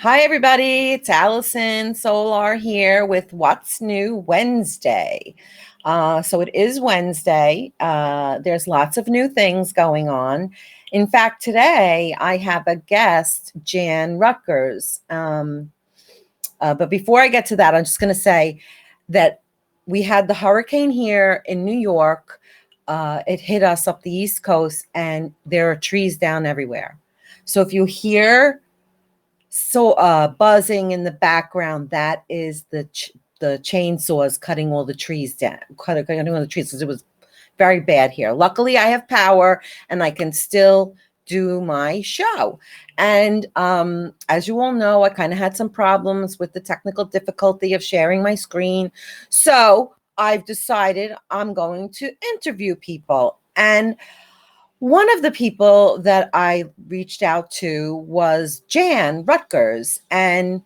Hi, everybody. It's Allison Solar here with What's New Wednesday. So it is Wednesday. There's lots of new things going on. In fact, today I have a guest, Jan Rutgers. But before I get to that, I'm just going to say that we had the hurricane here in New York. It hit us up the East Coast, and there are trees down everywhere. So if you hear buzzing in the background, that is the chainsaws cutting all the trees down, cutting all the trees, because it was very bad here. Luckily, I have power and I can still do my show. And as you all know, I kind of had some problems with the technical difficulty of sharing my screen. So I've decided I'm going to interview people. And one of the people that I reached out to was Jan Rutgers, and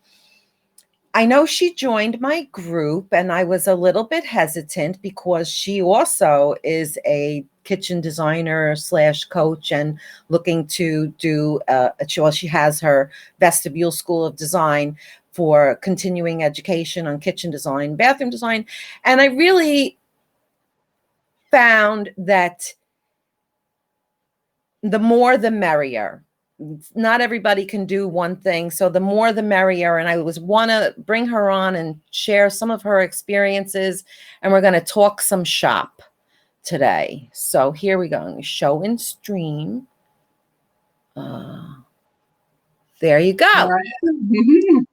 I know she joined my group, and I was a little bit hesitant because she also is a kitchen designer slash coach and looking to do, she has her vestibule school of design for continuing education on kitchen design, bathroom design. And I really found that the more the merrier. Not everybody can do one thing, so the more the merrier. And I want to bring her on and share some of her experiences, and we're going to talk some shop today. So here we go. Show and stream. There you go. All right.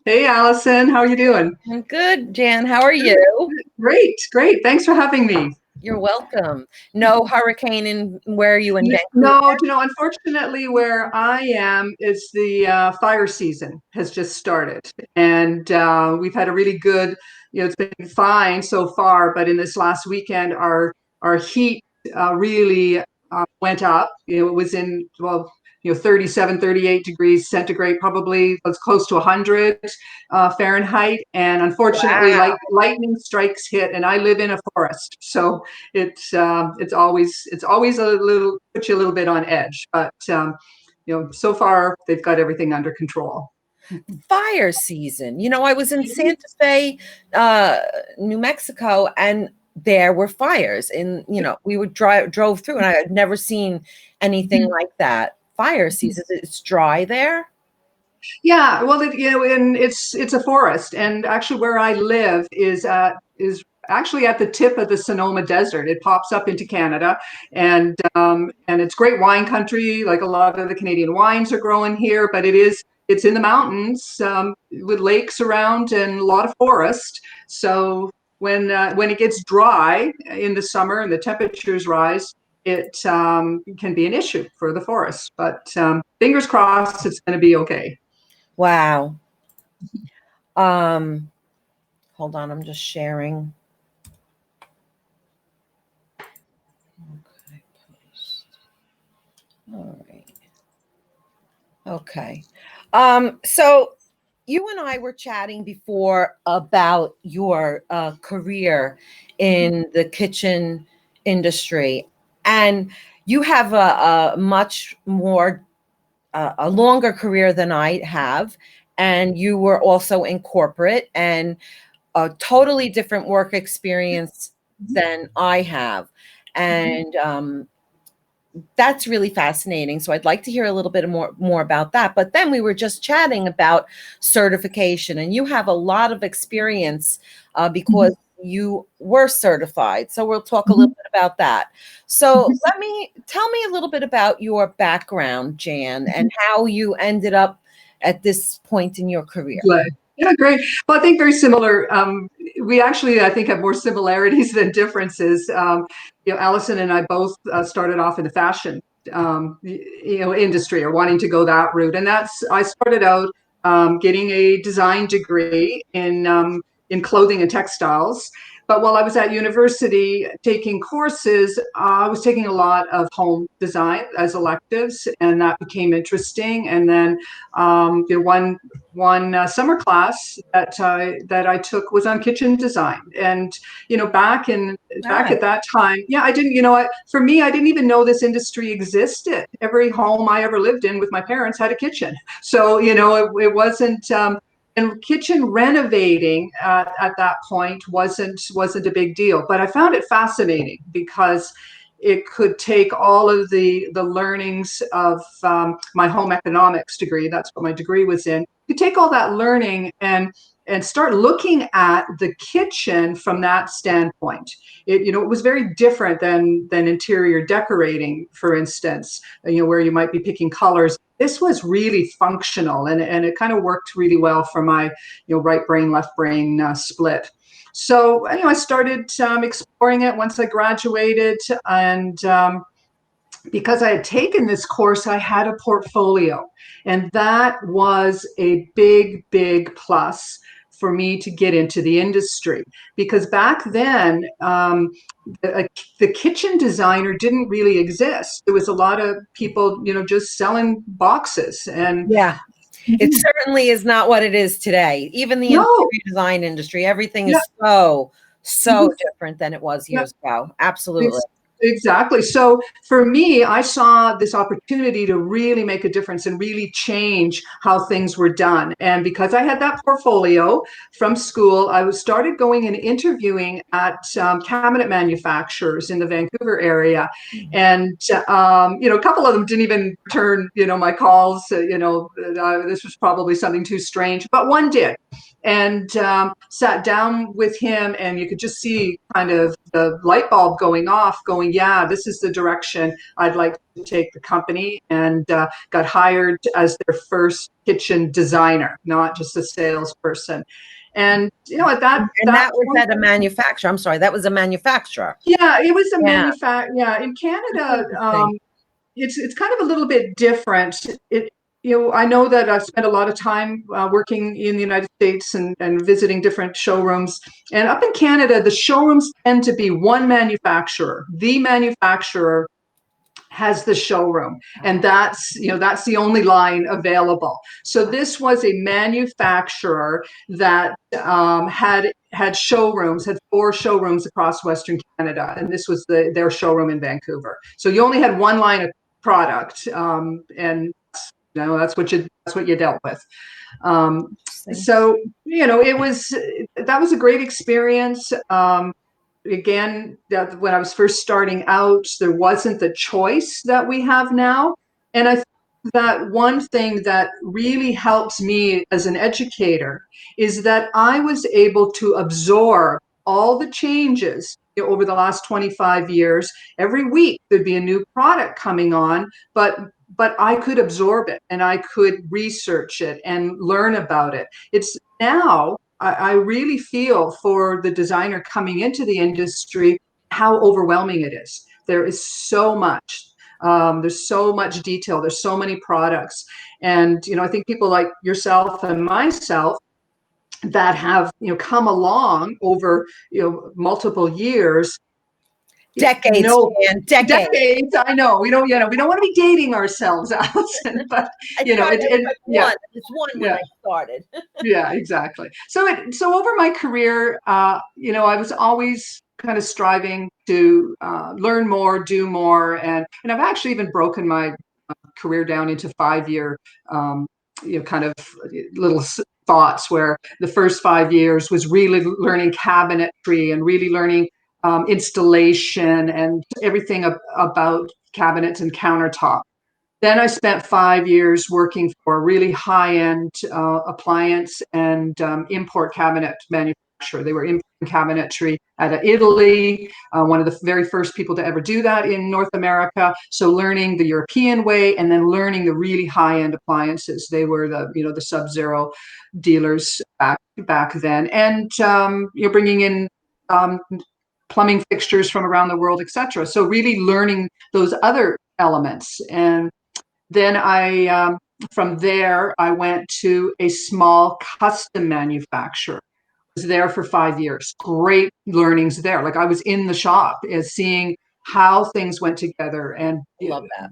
Hey, Allison, how are you doing? I'm good, Jan. How are you? Great, great. Thanks for having me. You're welcome. No hurricane in where are you in Vancouver? No, unfortunately, where I am, it's the fire season has just started, and we've had a really good, it's been fine so far, but in this last weekend, our heat really went up. It was in 37, 38 degrees centigrade, probably was close to 100 Fahrenheit, and unfortunately, Wow. lightning strikes hit, and I live in a forest, so it's always a little, put you a little bit on edge, but so far they've got everything under control. Fire season. I was in Santa Fe, New Mexico, and there were fires. And we would drove through, and I had never seen anything like that. Fire season. It's dry there. Yeah, well, and it's a forest, and actually where I live is actually at the tip of the Sonoma Desert. It pops up into Canada, and it's great wine country. Like a lot of the Canadian wines are growing here, but it's in the mountains with lakes around and a lot of forest. So when it gets dry in the summer and the temperatures rise, it can be an issue for the forest. But fingers crossed, it's going to be okay. Wow. Hold on, I'm just sharing. Okay, post. All right. Okay. So you and I were chatting before about your career in the kitchen industry, and you have a much more a longer career than I have, and you were also in corporate and a totally different work experience than I have, and that's really fascinating. So I'd like to hear a little bit more about that. But then we were just chatting about certification, and you have a lot of experience because you were certified. So we'll talk a little bit about that. So tell me a little bit about your background, Jan, and how you ended up at this point in your career. Good. Yeah, great. Well, I think very similar. We actually, I think, have more similarities than differences. Allison and I both started off in the fashion, industry, or wanting to go that route. And I started out getting a design degree in clothing and textiles. But while I was at university taking courses, I was taking a lot of home design as electives, and that became interesting. And then one one summer class that I took was on kitchen design. And back Ah, at that time, yeah, I didn't, for me, I didn't even know this industry existed. Every home I ever lived in with my parents had a kitchen, so it wasn't. And kitchen renovating at that point wasn't a big deal, but I found it fascinating because it could take all of the learnings of my home economics degree. That's what my degree was in. You take all that learning and start looking at the kitchen from that standpoint. It was very different than interior decorating, for instance, where you might be picking colors. This was really functional, and it kind of worked really well for my right brain, left brain split. So I started exploring it once I graduated, and because I had taken this course, I had a portfolio, and that was a big, big plus for me to get into the industry. Because back then, the kitchen designer didn't really exist. There was a lot of people, just selling boxes, and yeah. It certainly is not what it is today. Even the no, interior design industry, everything yeah, is so mhm, different than it was yeah. years ago. Absolutely. Exactly. So for me, I saw this opportunity to really make a difference and really change how things were done. And because I had that portfolio from school, I was started going and interviewing at cabinet manufacturers in the Vancouver area. And, a couple of them didn't even return, my calls. This was probably something too strange, but one did. And sat down with him, and you could just see kind of the light bulb going off, going, yeah, this is the direction I'd like to take the company. And got hired as their first kitchen designer, not just a salesperson. And at And that that was point, at a manufacturer. I'm sorry, that was a manufacturer. yeah, it was a Yeah. manufacturer. Yeah, in That's Canada, interesting. it's kind of a little bit different. I know that I've spent a lot of time working in the United States and visiting different showrooms. And up in Canada, the showrooms tend to be one manufacturer. The manufacturer has the showroom, and that's the only line available. So this was a manufacturer that had showrooms, had 4 showrooms across Western Canada, and this was their showroom in Vancouver. So you only had one line of product, and that's what you dealt with. Um, Interesting. so that was a great experience. Again, when I was first starting out, there wasn't the choice that we have now. And I think that one thing that really helps me as an educator is that I was able to absorb all the changes over the last 25 years. Every week there'd be a new product coming on, but I could absorb it, and I could research it and learn about it. It's now I really feel for the designer coming into the industry how overwhelming it is. There is so much. There's so much detail. There's so many products, and I think people like yourself and myself that have come along over multiple years. Decades, No, Jan, decades. decades. I know we don't want to be dating ourselves, Allison, but I started with like yeah, one. It was one when yeah. I started. Yeah, exactly. So over my career, I was always kind of striving to learn more, do more, and I've actually even broken my career down into 5-year, kind of little thoughts where the first 5 years was really learning cabinetry and really learning installation and everything about cabinets and countertop. Then I spent 5 years working for a really high-end appliance and import cabinet manufacturer. They were importing cabinetry out of Italy, one of the very first people to ever do that in North America. So learning the European way and then learning the really high-end appliances. They were the Sub-Zero dealers back then, and bringing in plumbing fixtures from around the world, etc. So really learning those other elements. And then from there, I went to a small custom manufacturer. I was there for 5 years. Great learnings there. Like I was in the shop and seeing how things went together. And I love that.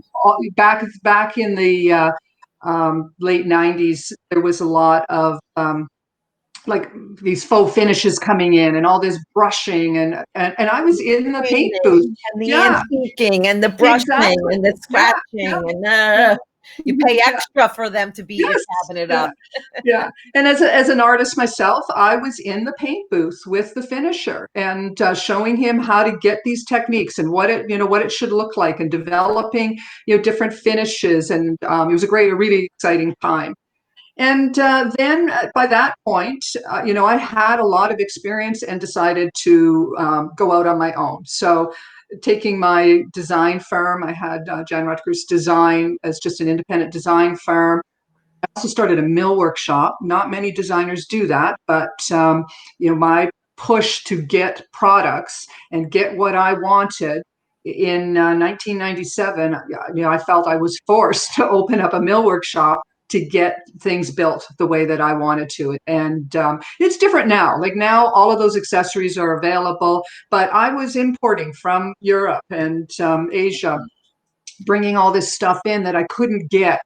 back in the late 90s, there was a lot of like these faux finishes coming in and all this brushing and I was in the paint booth. Painting and the Yeah, antiquing and the brushing exactly. and the Yeah, yeah, scratching and yeah. you pay Yeah. extra for them to beat your Yes. cabinet Yeah. up. Yeah. And as an artist myself, I was in the paint booth with the finisher and showing him how to get these techniques and what it should look like and developing, different finishes. And it was a really exciting time. And then by that point, I had a lot of experience and decided to go out on my own. So taking my design firm, I had Jan Rutgers Design as just an independent design firm. I also started a mill workshop. Not many designers do that, but my push to get products and get what I wanted in 1997, I felt I was forced to open up a mill workshop to get things built the way that I wanted to. And it's different now. Like now, all of those accessories are available, but I was importing from Europe and Asia, bringing all this stuff in that I couldn't get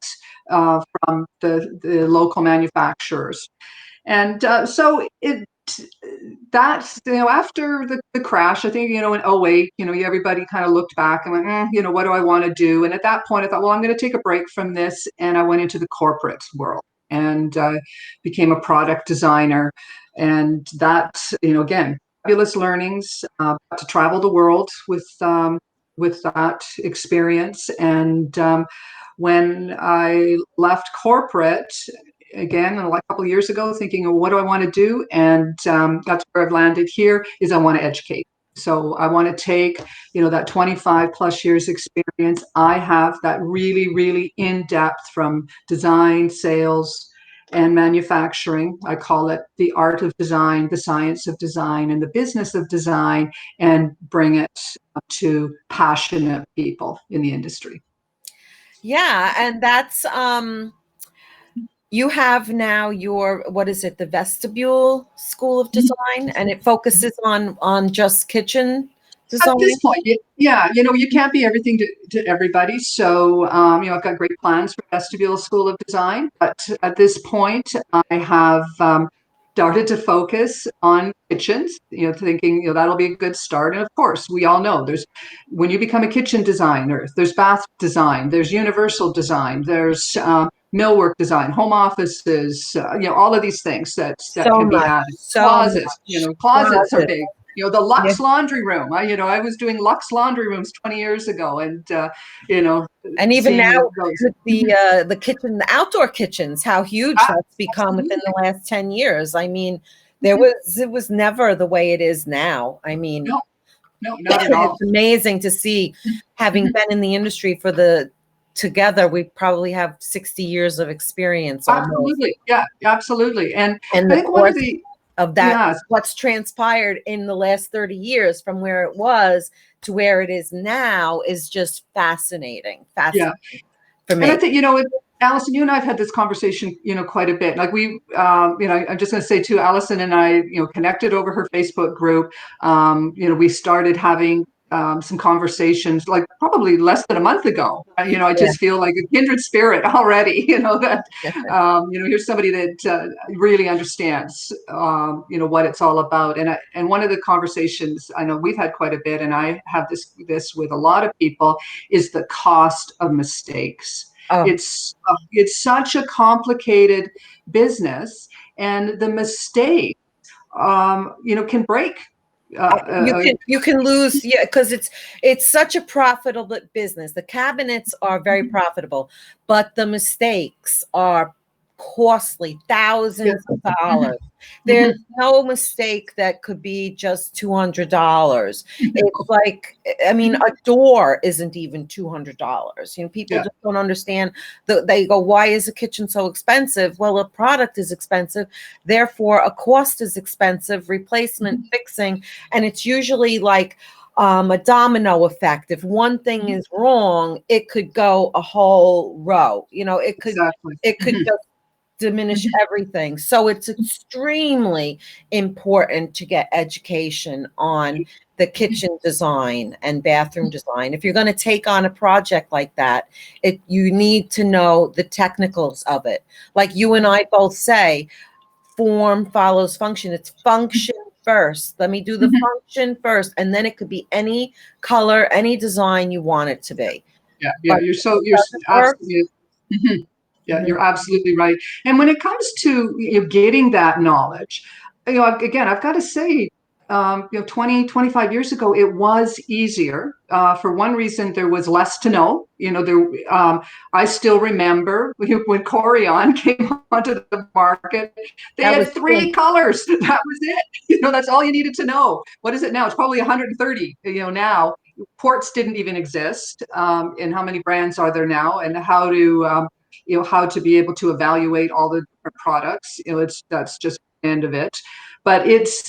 from the local manufacturers. And so that, after the crash, I think, in '08, everybody kind of looked back and went, what do I want to do? And at that point, I thought, well, I'm going to take a break from this. And I went into the corporate world and became a product designer. And that, again, fabulous learnings, to travel the world with that experience. And when I left corporate, again, a couple of years ago, thinking, what do I want to do? And that's where I've landed here, is I want to educate. So I want to take, that 25 plus years experience I have, that really, really in-depth from design, sales, and manufacturing. I call it the art of design, the science of design, and the business of design, and bring it to passionate people in the industry. Yeah, and that's you have now your, what is it, the Vestibule School of Design, and it focuses on just kitchen At design. this point, yeah, you can't be everything to everybody. So, I've got great plans for Vestibule School of Design, but at this point, I have started to focus on kitchens. Thinking, that'll be a good start. And of course, we all know when you become a kitchen designer, there's bath design, there's universal design, there's millwork design, home offices, all of these things that So can be much, added. so Closets, much. closets are Closet. big. The Yeah. Lux laundry room. I was doing Lux laundry rooms 20 years ago, and And even seeing now those. with the kitchen, the outdoor kitchens, how huge that's become within the last 10 years. I mean, it was never the way it is now. I mean, no, not at all. it's amazing to see, having been in the industry together, we probably have 60 years of experience almost. Absolutely, yeah, absolutely. And And I the think one of course the of that, yeah, what's transpired in the last 30 years from where it was to where it is now, is just fascinating yeah. for And I me. think, Allison, you and I have had this conversation, quite a bit. Like I'm just going to say too, Allison and I, connected over her Facebook group. We started having some conversations like probably less than a month ago. I Yeah. just feel like a kindred spirit already, that, here's somebody that really understands, what it's all about. And one of the conversations I know we've had quite a bit, and I have this with a lot of people, is the cost of mistakes. Oh, It's such a complicated business, and the mistake, can break. you can lose, yeah, because it's such a profitable business. The cabinets are very profitable, but the mistakes are costly, thousands of dollars. There's no mistake that could be just $200. It's like, I mean, a door isn't even $200. People Yeah. just don't understand. They go, why is a kitchen so expensive? Well, a product is expensive, therefore a cost is expensive, replacement, fixing, and it's usually like a domino effect. If one thing is wrong, it could go a whole row. It could Exactly. just diminish everything. So it's extremely important to get education on the kitchen design and bathroom design. If you're going to take on a project like that, you need to know the technicals of it. Like you and I both say, form follows function. It's function first. Let me do the function first, and then it could be any color, any design you want it to be. Yeah, yeah, But you're does it work? absolutely. Mhm. Yeah, Mhm. you're absolutely right. And when it comes to getting that knowledge, again, I've got to say, 20, 25 years ago, it was easier. For one reason, there was less to know. I still remember when Corian came onto the market, they That had was three colors. That was it. That's all you needed to know. What is it now? It's probably 130, now. Quartz didn't even exist. And how many brands are there now? And how to be able to evaluate all the different products. That's just the end of it. But it's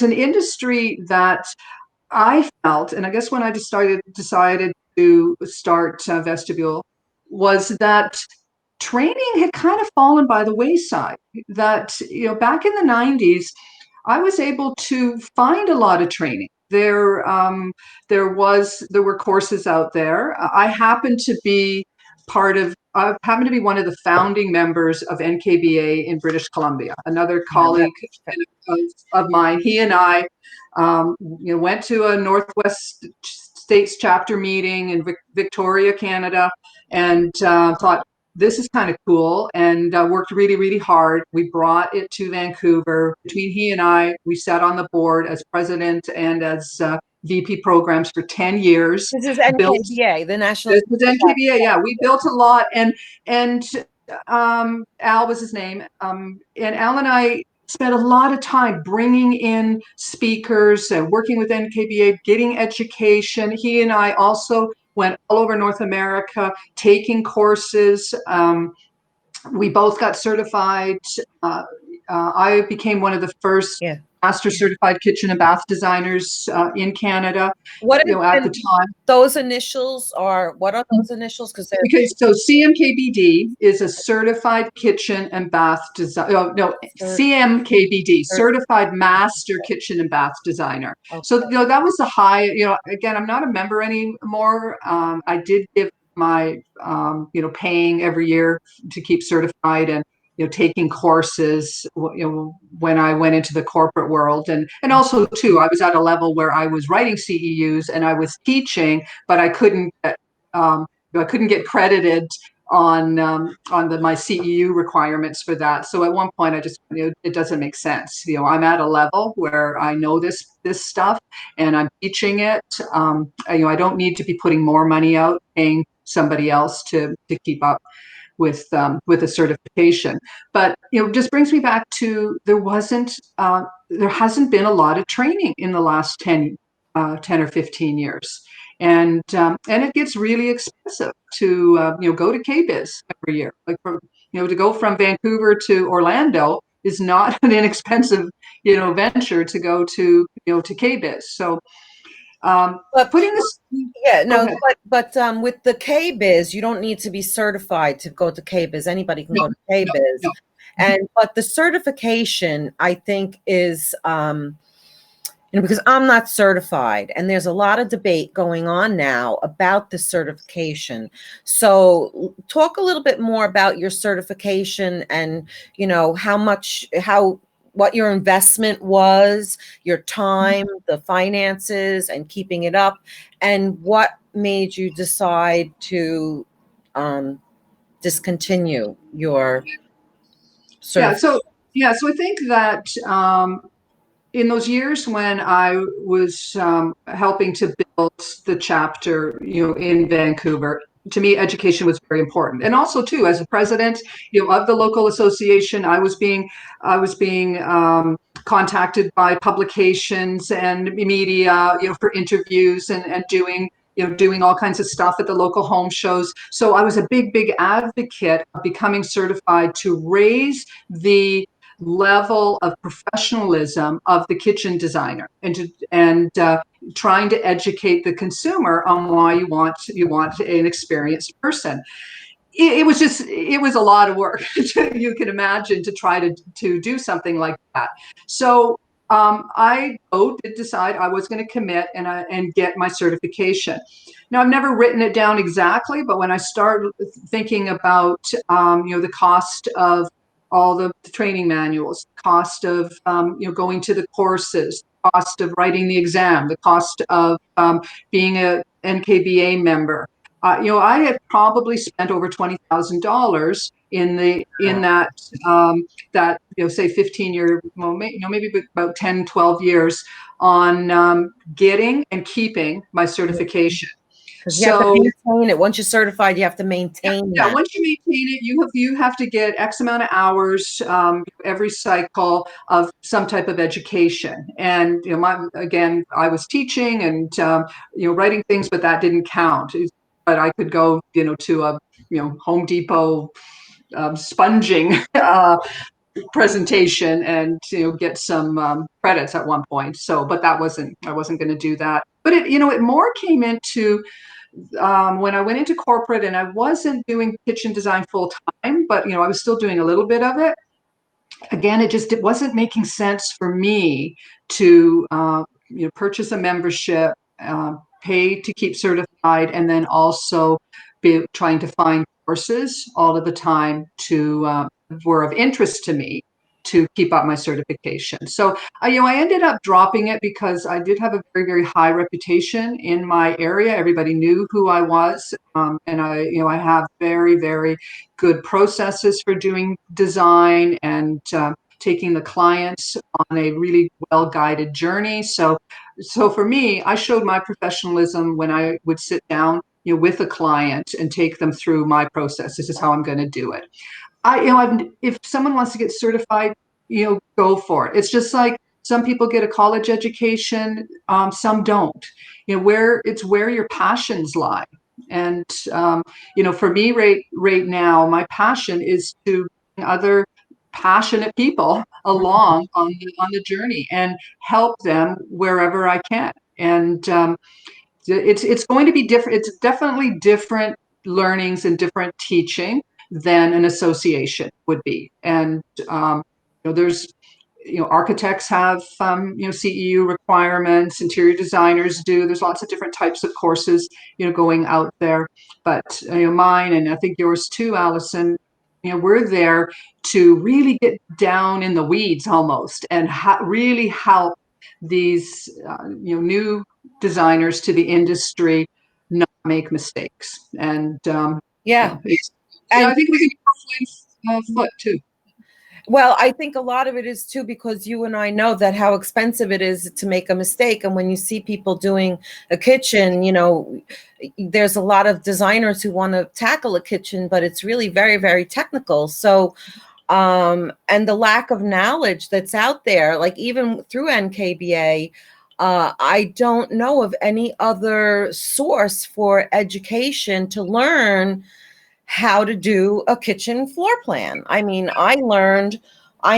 an industry that I felt, and I guess when I decided to start Vestibule, was that training had kind of fallen by the wayside. That back in the 90s, I was able to find a lot of training. There were courses out there. I happened to be one of the founding members of NKBA in British Columbia. Another Yeah, colleague of, of mine, he and I went to a Northwest States chapter meeting in Victoria, Canada, and thought, this is kind of cool, and worked really, really hard. We brought it to Vancouver. Between he and I, we sat on the board as president and as VP programs for 10 years. this is Built NKBA, the National. This was NKBA, yeah. We built a lot, and Al was his name, and Al and I spent a lot of time bringing in speakers and working with NKBA, getting education. He and I also went all over North America, taking courses. We both got certified. I became one of the first Yeah. master certified kitchen and bath designers in Canada. What is At the time. those initials are? What are those initials? Because they're Okay, so CMKBD is a certified kitchen and bath design. Oh, no, cert, CMKBD, cert, certified master kitchen and bath designer. So, okay. that was the high, again, I'm not a member anymore. I did give my, paying every year to keep certified and, taking courses, when I went into the corporate world. And also, too, I was at a level where I was writing CEUs and I was teaching, but um, I couldn't get credited on my CEU requirements for that. So at one point, I just it doesn't make sense. I'm at a level where I know this stuff and I'm teaching it. I don't need to be putting more money out, paying somebody else to keep up with a certification. But just brings me back to there hasn't been a lot of training in the last 10 or 15 years. And it gets really expensive to go to KBIS every year. Like to go from Vancouver to Orlando is not an inexpensive venture to go to KBIS. So But putting this. yeah, Go no, ahead. but with the KBIS, you don't need to be certified to go to KBIS. Anybody can No, go to no, KBIS. no. And but the certification, I think, is because I'm not certified, and there's a lot of debate going on now about the certification. So talk a little bit more about your certification and how what your investment was, your time, the finances, and keeping it up, and what made you decide to discontinue your Yeah. certification. So I think that in those years when I was helping to build the chapter, in Vancouver, to me, education was very important. And also, too, as a president, of the local association, I was being contacted by publications and media, for interviews and doing all kinds of stuff at the local home shows. So I was a big, big advocate of becoming certified to raise the level of professionalism of the kitchen designer and trying to educate the consumer on why you want an experienced person. it was a lot of work. You can imagine, to try to do something like that. So I did decide I was going to commit and get my certification. Now, I've never written it down exactly, but when I start thinking about the cost of all the training manuals, cost of going to the courses, cost of writing the exam, the cost of being a NKBA member, I had probably spent over $20,000 in that say 15-year, well, maybe about 10, 12 years on getting and keeping my certification. Because you have to So maintain it. Once you're certified, you have to maintain yeah, that. once you maintain it, you have to get X amount of hours every cycle of some type of education. And again, I was teaching and writing things, but that didn't count. But I could go to a Home Depot sponging presentation and get some credits at one point. So, but I wasn't going to do that. But it more came into when I went into corporate, and I wasn't doing kitchen design full time, but I was still doing a little bit of it. Again, it wasn't making sense for me to purchase a membership, pay to keep certified, and then also be trying to find courses all of the time to were of interest to me to keep up my certification. So I ended up dropping it because I did have a very, very high reputation in my area. Everybody knew who I was, and I have very, very good processes for doing design and taking the clients on a really well-guided journey. So for me, I showed my professionalism when I would sit down, with a client and take them through my process. This is how I'm going to do it. If someone wants to get certified, go for it. It's just like some people get a college education, some don't. Where your passions lie. And for me, right now, my passion is to bring other passionate people along on the journey and help them wherever I can. And it's going to be different. It's definitely different learnings and different teaching than an association would be. And there's architects have CEU requirements, interior designers do. There's lots of different types of courses going out there. But mine, and I think yours too, Allison, we're there to really get down in the weeds almost and really help these new designers to the industry not make mistakes. And Yeah. I And think we can go foot too. well, I think a lot of it is too because you and I know that how expensive it is to make a mistake. And when you see people doing a kitchen, there's a lot of designers who want to tackle a kitchen, but it's really very, very technical. So, and the lack of knowledge that's out there, like even through NKBA, I don't know of any other source for education to learn how to do a kitchen floor plan. I mean, I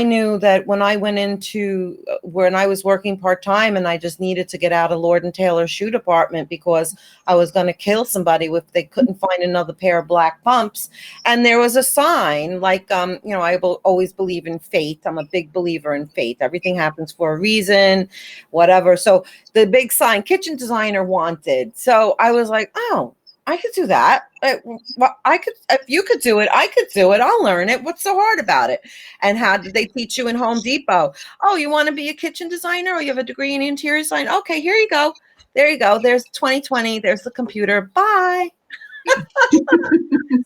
knew that when I went into when I was working part-time and I just needed to get out of Lord and Taylor's shoe department because I was going to kill somebody if they couldn't find another pair of black pumps. And there was a sign like, I always believe in fate. I'm a big believer in fate. Everything happens for a reason, whatever. So the big sign, kitchen designer wanted. So I was like, oh, I could do that. I could, if you could do it, I could do it. I'll learn it. What's so hard about it? And how did they teach you in Home Depot? Oh, you want to be a kitchen designer or you have a degree in interior design? Okay, here you go. There you go. There's 2020. There's the computer. Bye.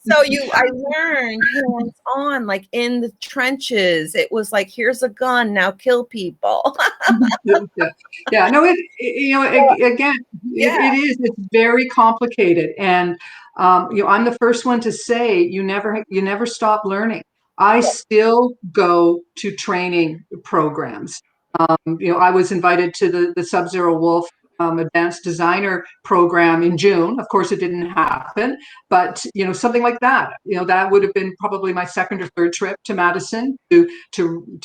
So I learned hands on, like in the trenches. It was like, here's a gun, now kill people. Yeah, no, again, Yeah. it is. It's very complicated, and I'm the first one to say you never stop learning. I still go to training programs. I was invited to the Sub-Zero Wolf Advanced Designer program in June. Of course, it didn't happen, but something like that. That would have been probably my second or third trip to Madison to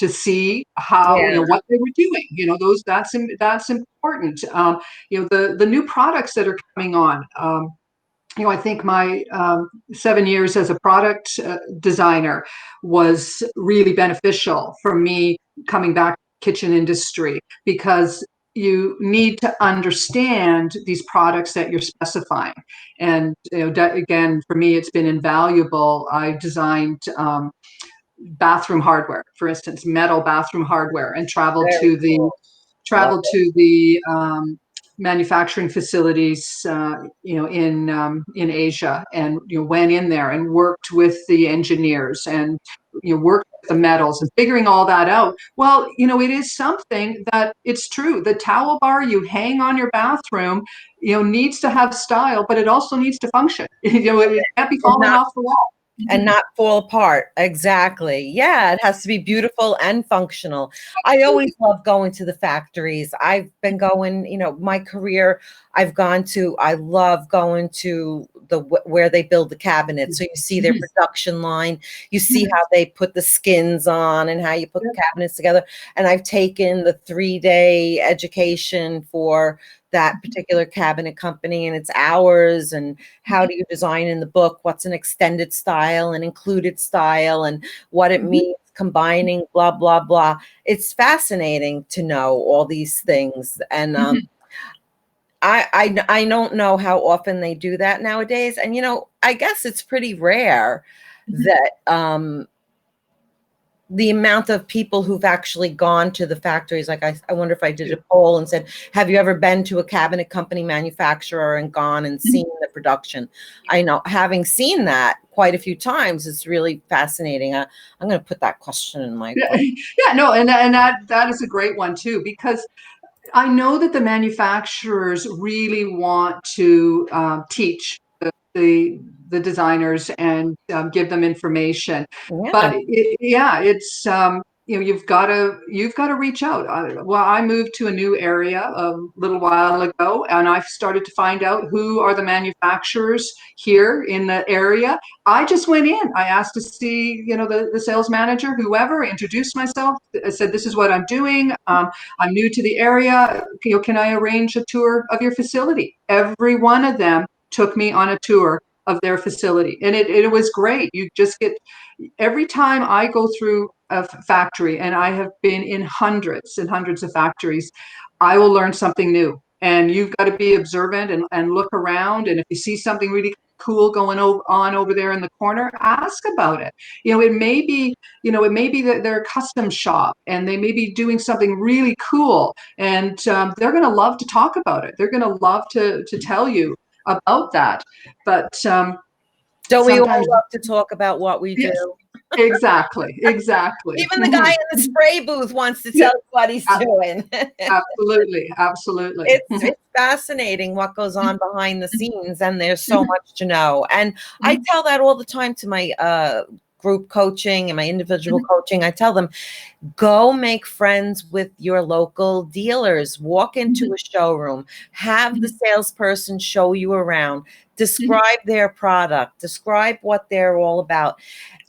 see how Yeah. what they were doing. That's important. The new products that are coming on. I think my 7 years as a product designer was really beneficial for me coming back to the kitchen industry, because you need to understand these products that you're specifying. And again, for me, it's been invaluable. I designed bathroom hardware, for instance, metal bathroom hardware, and Very cool. Love traveled it. to the manufacturing facilities, in Asia, and went in there and worked with the engineers, and worked with the metals and figuring all that out. Well, it is something that it's true. The towel bar you hang on your bathroom, needs to have style, but it also needs to function. It can't be And falling not off the wall. and not fall apart. Exactly. Yeah, it has to be beautiful and functional. I always love going to the factories. I've been going, my career, I love going to where they build the cabinets. So you see their production line, you see how they put the skins on and how you put the cabinets together. And I've taken the 3-day education for that particular cabinet company, and it's hours, and how do you design in the book, what's an extended style and included style, and what it means combining blah blah blah. It's fascinating to know all these things. And I don't know how often they do that nowadays, and I guess it's pretty rare that the amount of people who've actually gone to the factories. Like I wonder if I did a poll and said, have you ever been to a cabinet company manufacturer and gone and seen the production? I know, having seen that quite a few times, it's really fascinating. I'm going to put that question in my book. Yeah, no, and that is a great one too, because I know that the manufacturers really want to teach the designers and give them information, Yeah. but it's you've got to reach out. Well, I moved to a new area a little while ago, and I've started to find out who are the manufacturers here in the area. I just went in. I asked to see, the sales manager, whoever, introduced myself. I said, this is what I'm doing. I'm new to the area. Can I arrange a tour of your facility? Every one of them took me on a tour of their facility. And it was great. You just get, every time I go through a factory, and I have been in hundreds and hundreds of factories, I will learn something new. And you've got to be observant and look around. And if you see something really cool going on over there in the corner, ask about it. It may be that they're a custom shop, and they may be doing something really cool, and they're going to love to talk about it. They're going to love to tell you about that. But Don't we all sometimes, love to talk about what we do? yes, exactly, exactly. Even the guy in the spray booth wants to Yeah, tell you what he's doing. absolutely, absolutely. It's fascinating what goes on behind the scenes, and there's so much to know. And I tell that all the time to my group coaching and my individual coaching. I tell them, go make friends with your local dealers, walk into a showroom, have the salesperson show you around, describe their product, describe what they're all about.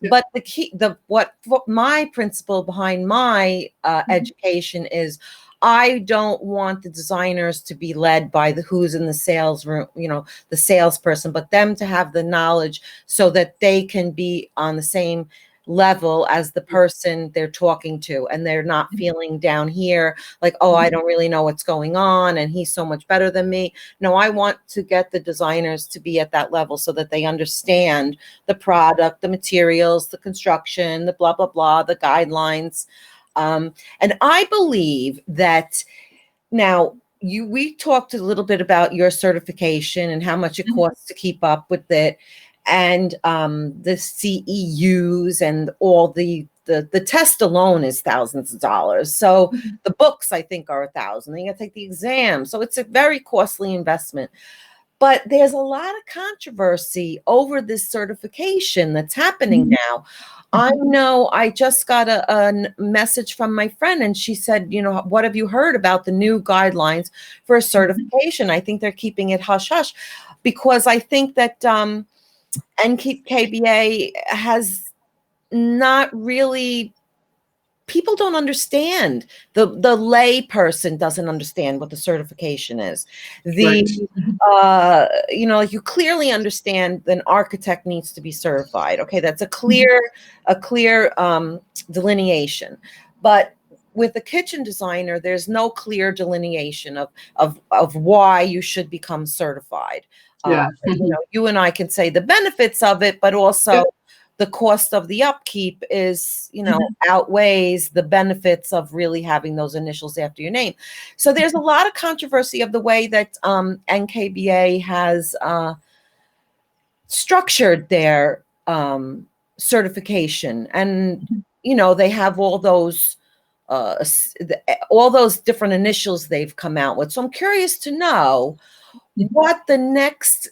But the key, what my principle behind my education is, I don't want the designers to be led by the who's in the sales room, the salesperson, but them to have the knowledge so that they can be on the same level as the person they're talking to, and they're not feeling down here like, oh, I don't really know what's going on and he's so much better than me. No, I want to get the designers to be at that level so that they understand the product, the materials, the construction, the blah blah blah, the guidelines. And I believe that now we talked a little bit about your certification and how much it costs to keep up with it, and the CEUs and all the test alone is thousands of dollars. So the books, I think, are $1,000. Then you got to take the exam. So it's a very costly investment. But there's a lot of controversy over this certification that's happening now. I know I just got a message from my friend, and she said, what have you heard about the new guidelines for a certification? I think they're keeping it hush hush, because I think that NKBA has not really people don't understand. The lay person doesn't understand what the certification is. Right. Like you clearly understand that an architect needs to be certified. Okay, that's a clear delineation. But with a kitchen designer, there's no clear delineation of why you should become certified. Yeah. You and I can say the benefits of it, but also Yeah. the cost of the upkeep is, outweighs the benefits of really having those initials after your name. So there's a lot of controversy of the way that NKBA has structured their certification, and they have all those different initials they've come out with. So I'm curious to know what the next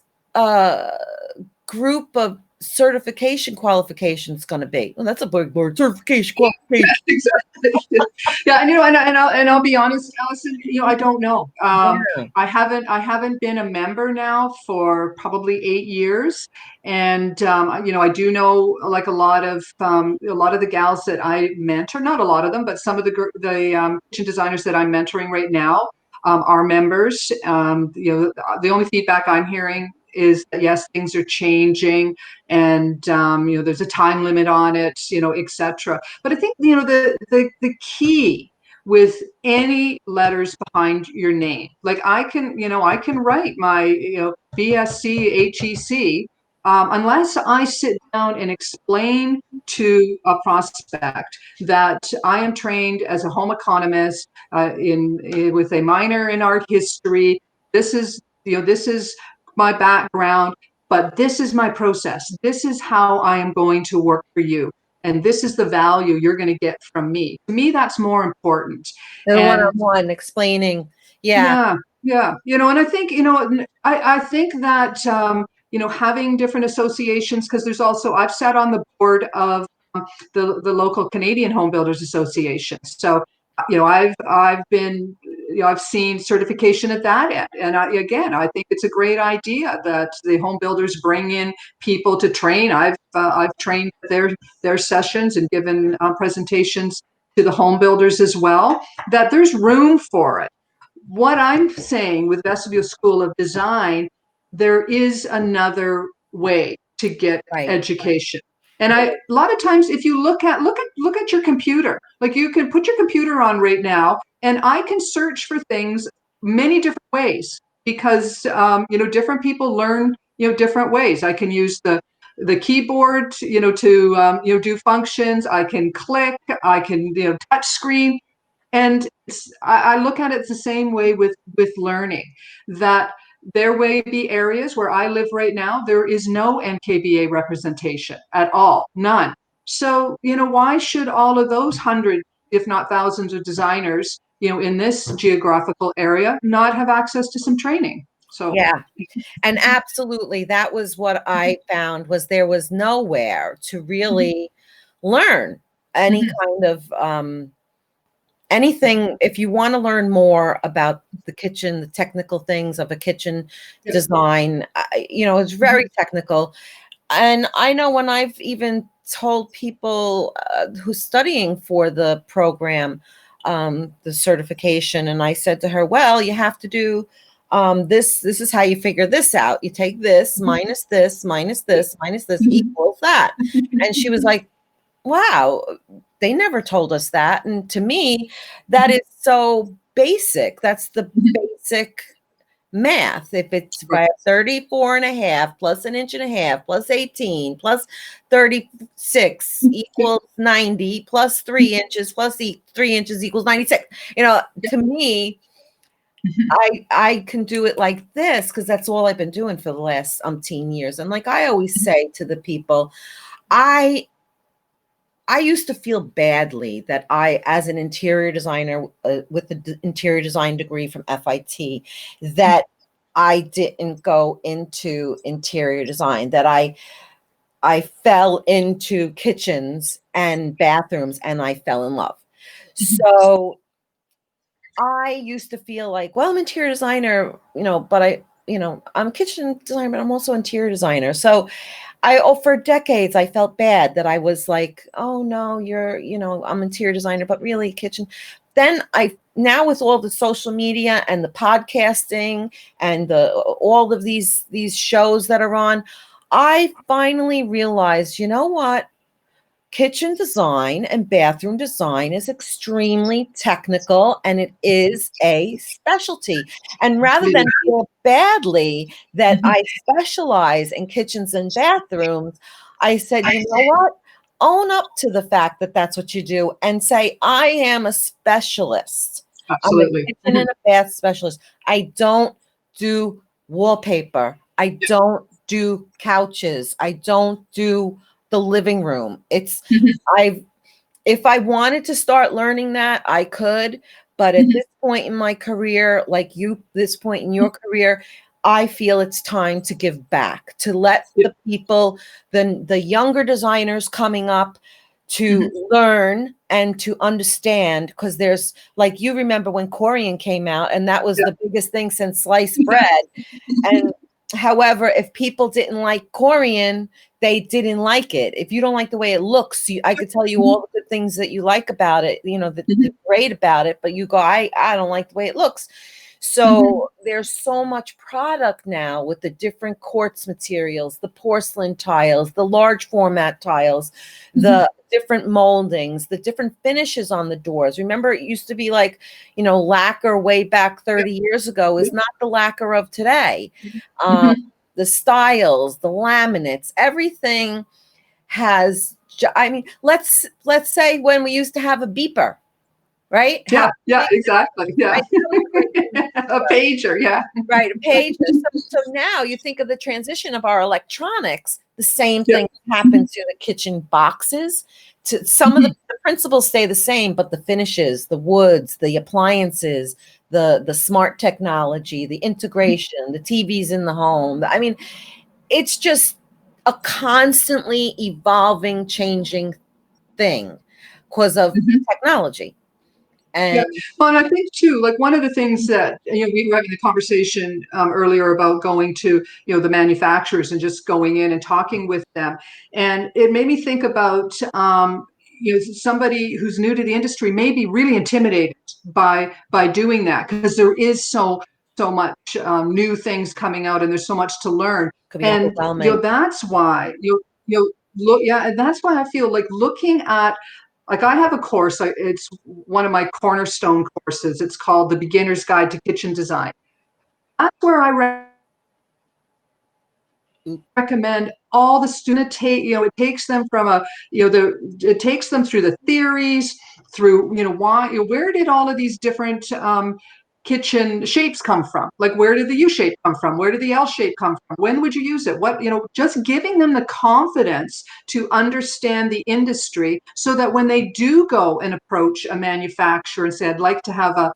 group of certification qualifications going to be. Well, that's a big word, certification qualification. Exactly. Yeah, and I'll be honest, Allison. I don't know. I haven't been a member now for probably 8 years, and I do know, like, a lot of the gals that I mentor. Not a lot of them, but some of the kitchen designers that I'm mentoring right now are members. The only feedback I'm hearing is that yes, things are changing, and there's a time limit on it, etc. But I think the key with any letters behind your name, like I can write my BSc HEC, unless I sit down and explain to a prospect that I am trained as a home economist with a minor in art history. This is my background, but this is my process. This is how I am going to work for you. And this is the value you're going to get from me. To me, that's more important. The And one-on-one explaining. Yeah. yeah. And I think, I think that, having different associations, because I've sat on the board of the local Canadian Home Builders Association. So, I've seen certification at that end. And I think it's a great idea that the home builders bring in people to train. I've trained their sessions and given presentations to the home builders as well, that there's room for it. What I'm saying with Vestibule School of Design, there is another way to get Right. education. And a lot of times, if you look at your computer, like you can put your computer on right now, and I can search for things many different ways, because different people learn different ways. I can use the keyboard to do functions. I can click. I can touch screen. And I look at it the same way with learning, that there may be areas where I live right now, there is no NKBA representation at all, none. So, why should all of those hundreds, if not thousands of designers, in this geographical area not have access to some training? So, Yeah. And absolutely, that was what I found, was there was nowhere to really learn any kind of anything. If you want to learn more about the kitchen, the technical things of a kitchen design, it's very technical. And I know when I've even told people who's studying for the program, the certification, and I said to her, well, you have to do this is how you figure this out. You take this minus this minus this minus this equals that. And she was like, wow, they never told us that. And to me, that is so basic. That's the basic math. If it's by 34 and a half plus an inch and a half plus 18 plus 36 equals 90 plus 3 inches plus 3 inches equals 96. To me, I can do it like this because that's all I've been doing for the last umpteen years. And like I always say to the people, I used to feel badly that I, as an interior designer with the interior design degree from FIT, that I didn't go into interior design, that I fell into kitchens and bathrooms and I fell in love. So I used to feel like, well, I'm interior designer, but I'm a kitchen designer, but I'm also interior designer. So for decades, I felt bad that I was like, oh no, I'm an interior designer, but really kitchen. Then now with all the social media and the podcasting and all of these shows that are on, I finally realized, you know what? Kitchen design and bathroom design is extremely technical, and it is a specialty. And rather than feel badly that I specialize in kitchens and bathrooms, I said, you know what? Own up to the fact that that's what you do and say, I am a specialist. I'm a Absolutely. kitchen and a bath specialist. I don't do wallpaper. I don't do couches. I don't do the living room. If I wanted to start learning that, I could, but at this point in my career, like this point in your career, I feel it's time to give back, to let the people, the younger designers coming up, to learn and to understand, because there's, like, you remember when Corian came out, and that was the biggest thing since sliced bread. And however, if people didn't like Corian, they didn't like it. If you don't like the way it looks, I could tell you all the good things that you like about it, the great about it, but you go, I don't like the way it looks. So there's so much product now with the different quartz materials, the porcelain tiles, the large format tiles, the different moldings, the different finishes on the doors. Remember, it used to be like, lacquer way back 30 years ago is not the lacquer of today. The styles, the laminates, everything has, let's say when we used to have a beeper, right? Yeah, exactly. Yeah. Right? A pager, yeah. Right, a page. So now you think of the transition of our electronics, the same thing happens to the kitchen boxes. To some of the principles stay the same, but the finishes, the woods, the appliances, the smart technology, the integration, the TVs in the home. It's just a constantly evolving, changing thing because of technology. Yeah. And Well, and I think too, like one of the things that, we were having the conversation earlier about going to, the manufacturers and just going in and talking with them. And it made me think about, somebody who's new to the industry may be really intimidated by doing that, because there is so much new things coming out, and there's so much to learn. could be And, overwhelming. that's why, look, yeah, and that's why I feel like looking at, like, I have a course, it's one of my cornerstone courses. It's called The Beginner's Guide to Kitchen Design. That's where I recommend all the student take, it takes them from it takes them through the theories, through, why, where did all of these different kitchen shapes come from? Like, where did the U shape come from? Where did the L shape come from? When would you use it? What, just giving them the confidence to understand the industry, so that when they do go and approach a manufacturer and say, I'd like to have a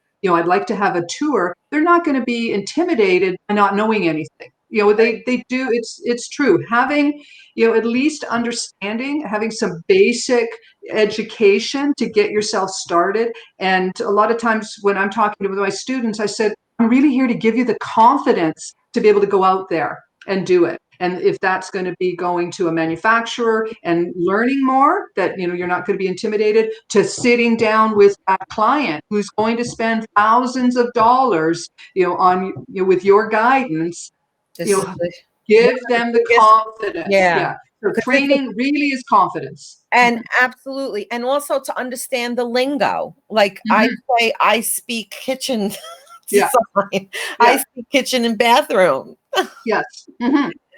tour, they're not going to be intimidated by not knowing anything. They do, it's true. Having, at least understanding, having some basic education to get yourself started. And a lot of times when I'm talking to my students, I said, I'm really here to give you the confidence to be able to go out there and do it. And if that's going to be going to a manufacturer and learning more, that, you're not going to be intimidated, to sitting down with a client who's going to spend thousands of dollars, on, with your guidance, This you is know, one give of the them the biggest, confidence. yeah. Yeah. So 'Cause training really is confidence. and absolutely, and also to understand the lingo. Like I say, I speak kitchen Yeah. design. I Yeah. speak kitchen and bathroom. Yes.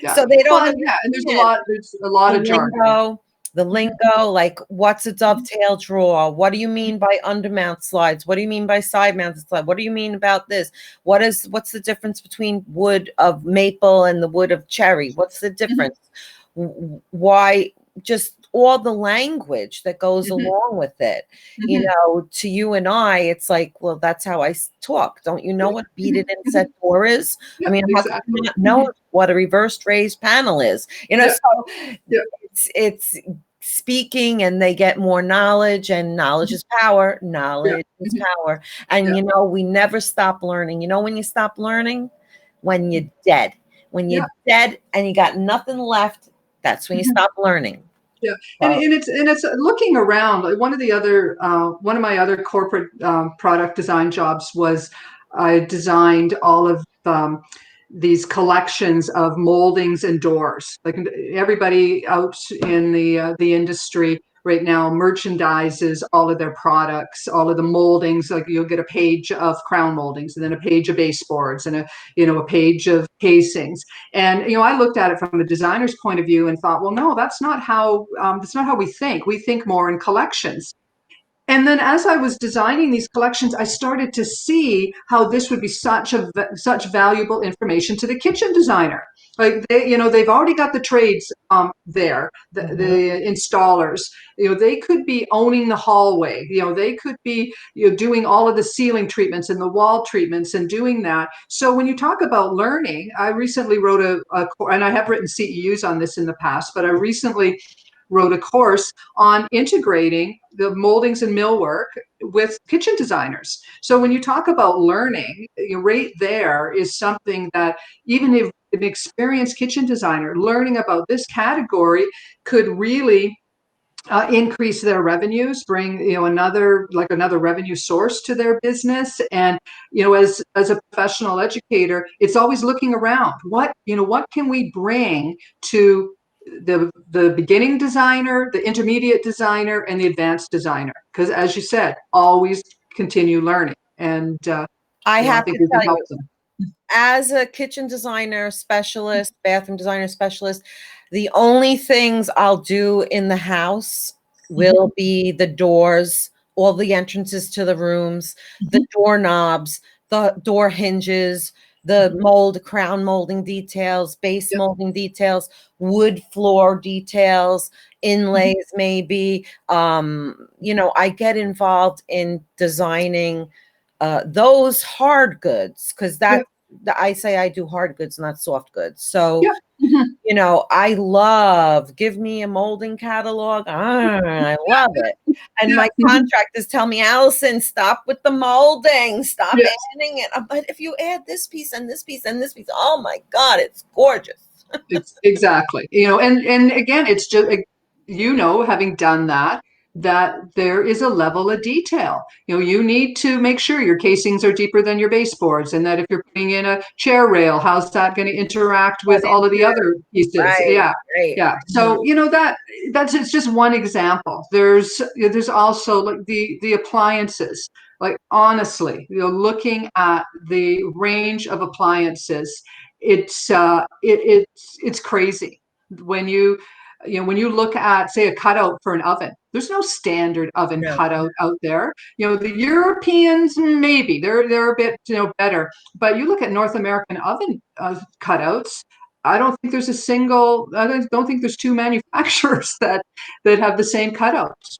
Yeah. So they don't Well, and yeah, and understand there's a lot the of jargon. lingo, like what's a dovetail drawer? What do you mean by undermount slides? What do you mean by side mounted slide? What do you mean about this? What's the difference between wood of maple and the wood of cherry? What's the difference? Why, just all the language that goes along with it. To you and I, it's like, well, that's how I talk. Don't you know what a beaded inset door is? Yeah, I mean, how can you exactly. not know what a reversed raised panel is? Yeah. So Yeah. it's speaking, and they get more knowledge, and knowledge is power. Knowledge is power. And we never stop learning. When you stop learning? When you're dead. When you're dead and you got nothing left That's when you stop learning. Yeah, Well, and it's looking around. Like one of my other corporate product design jobs was I designed all of these collections of moldings and doors. Like everybody out in the industry right now merchandises all of their products, all of the moldings. Like you'll get a page of crown moldings, and then a page of baseboards, and a page of casings. And I looked at it from a designer's point of view and thought, well, no, that's not how we think. We think more in collections. And then as I was designing these collections, I started to see how this would be such valuable information to the kitchen designer. Like they've already got the trades there, the installers. They could be owning the hallway. They could be doing all of the ceiling treatments and the wall treatments and doing that. So when you talk about learning, I recently wrote and I have written CEUs on this in the past, but I recently wrote a course on integrating the moldings and millwork with kitchen designers. So when you talk about learning, right there is something that even if an experienced kitchen designer learning about this category could really increase their revenues, bring another revenue source to their business. And as a professional educator, it's always looking around. What can we bring to the beginning designer, the intermediate designer, and the advanced designer? Because as you said, always continue learning. And I I have think to we can tell help you, them. as a kitchen designer specialist, bathroom designer specialist, the only things I'll do in the house will be the doors, all the entrances to the rooms, the doorknobs, the door hinges, the crown molding details, base Yep. molding details, wood floor details, inlays, maybe. I get involved in designing those hard goods, because Yep. I say I do hard goods, not soft goods. So, Yep. Mhm. I love, give me a molding catalog. I love it. And Yeah. my contractors tell me, Allison, stop with the molding, stop Yes. adding it. But if you add this piece and this piece and this piece, oh my God, it's gorgeous. Exactly. And again, it's just, having done that there is a level of detail. You need to make sure your casings are deeper than your baseboards, and that if you're putting in a chair rail, how's that going to interact But with all of the other pieces? right, Yeah. right. Yeah. So, that's it's just one example. There's also like the appliances. Like honestly, looking at the range of appliances, it's crazy when you look at, say, a cutout for an oven. There's no standard oven No. cutout out there. The Europeans, maybe they're a bit better, but you look at North American oven cutouts. I don't think there's two manufacturers that have the same cutouts.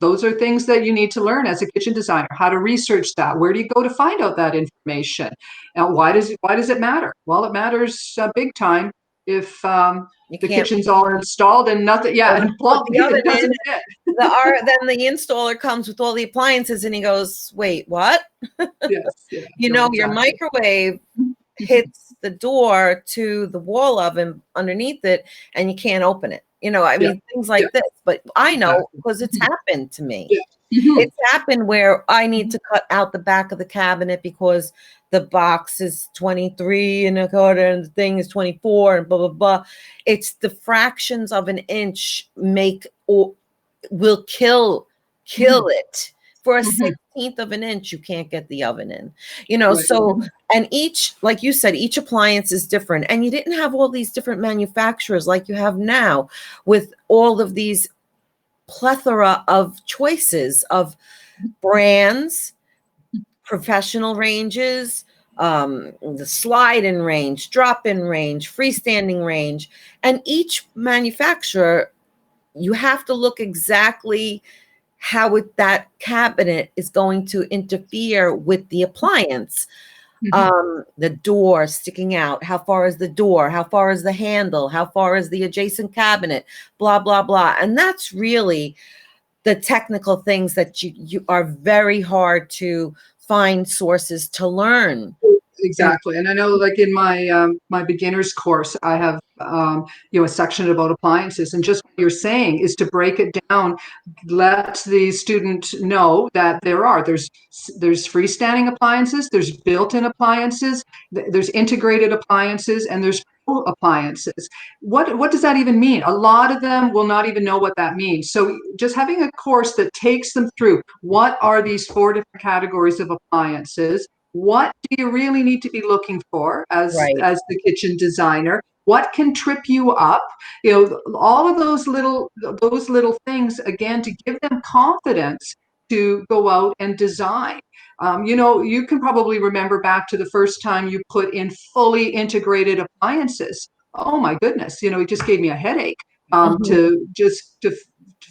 Those are things that you need to learn as a kitchen designer, how to research that. Where do you go to find out that information? And why does it matter? Well, it matters big time if You the can't kitchen's all installed and nothing, yeah, and put plump, the oven it in. doesn't fit. Then the installer comes with all the appliances and he goes, wait, what? Yes, yeah, no, Your exactly. microwave hits the door to the wall oven underneath it and you can't open it. Yeah, Things yeah, like this. But I know exactly. because it's happened to me. Yeah. Mhm. It's happened where I need to cut out the back of the cabinet because the box is 23 and a quarter and the thing is 24 and blah, blah, blah. It's the fractions of an inch will kill Mhm. it. For a Mhm. 16th of an inch, you can't get the oven in. Right. So, and each, like you said, each appliance is different. And you didn't have all these different manufacturers like you have now with all of these plethora of choices of brands, professional ranges, the slide-in range, drop-in range, freestanding range, and each manufacturer, you have to look exactly how that cabinet is going to interfere with the appliance. Mhm. The door sticking out, how far is the door, how far is the handle, how far is the adjacent cabinet, blah blah blah. And that's really the technical things that you are very hard to find sources to learn. exactly. And I know, like in my beginner's course, I have a section about appliances, and just what you're saying is to break it down, let the student know that there's freestanding appliances, there's built-in appliances, there's integrated appliances, and there's pro appliances. What does that even mean? A lot of them will not even know what that means. So just having a course that takes them through what are these four different categories of appliances, what do you really need to be looking for Right. as the kitchen designer, what can trip you up, all of those little things, again, to give them confidence to go out and design. You can probably remember back to the first time you put in fully integrated appliances. Oh my goodness, it just gave me a headache, Mhm, to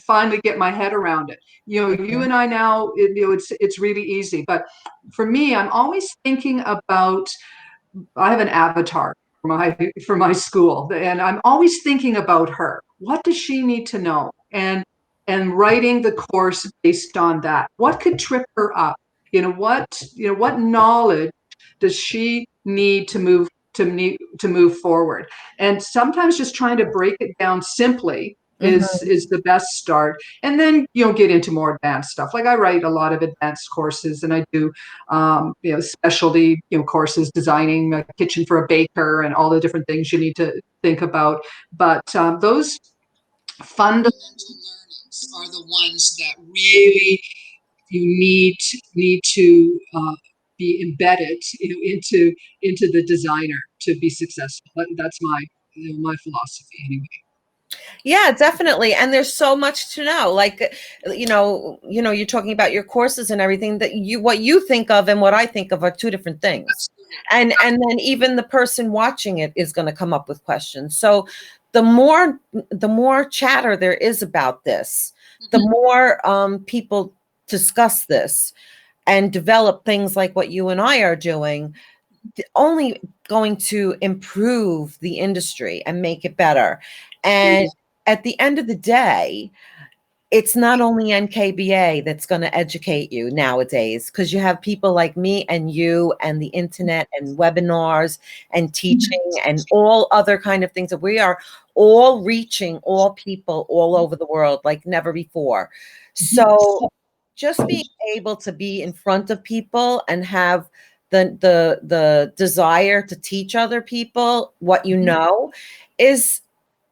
finally get my head around it. You mhm, and I now, it's really easy. But for me, I'm always thinking about, I have an avatar for my school, and I'm always thinking about her. What does she need to know? And writing the course based on that. What could trip her up? What knowledge does she need to move forward? And sometimes just trying to break it down simply is mhm. is the best start. And then you'll get into more advanced stuff. Like I write a lot of advanced courses, and I do specialty, courses, designing a kitchen for a baker and all the different things you need to think about. But those fundamental learnings are the ones that really you need to be embedded, into the designer to be successful. That's my philosophy anyway. Yeah, definitely. And there's so much to know. Like, you're talking about your courses and everything that what you think of and what I think of are two different things. Absolutely. And then even the person watching it is going to come up with questions. So the more chatter there is about this, the Mhm. more people discuss this and develop things like what you and I are doing, only going to improve the industry and make it better. And at the end of the day, it's not only NKBA that's going to educate you nowadays, because you have people like me and you and the internet and webinars and teaching and all other kind of things that we are all reaching all people all over the world like never before. So just being able to be in front of people and have the desire to teach other people what you know is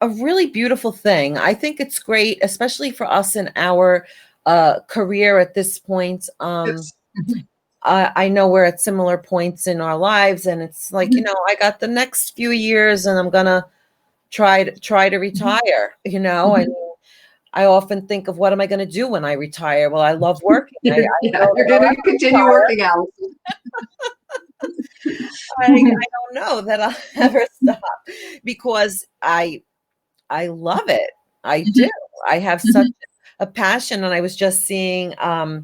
a really beautiful thing. I think it's great, especially for us in our career at this point. Yes. I know we're at similar points in our lives, and it's like, I got the next few years, and I'm gonna try to retire. And I often think of what am I going to do when I retire? Well, I love working. I Yeah, know you're that I'll going to ever continue retire. working, Allison. I don't know that I'll ever stop because I love it. I do. I have such a passion. And I was just seeing I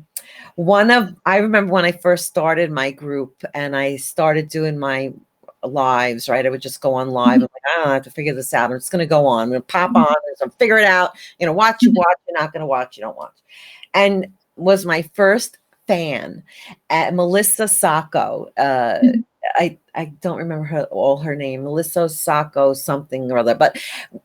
remember when I first started my group and I started doing my lives, right? I would just go on live. I'm like, I don't have to figure this out. I'm just going to go on. I'm going to pop on and figure it out. Watch, you watch. You're not going to watch. You don't watch. And was my first fan at Melissa Sacco. I don't remember her name, Melissa Sacco something or other, but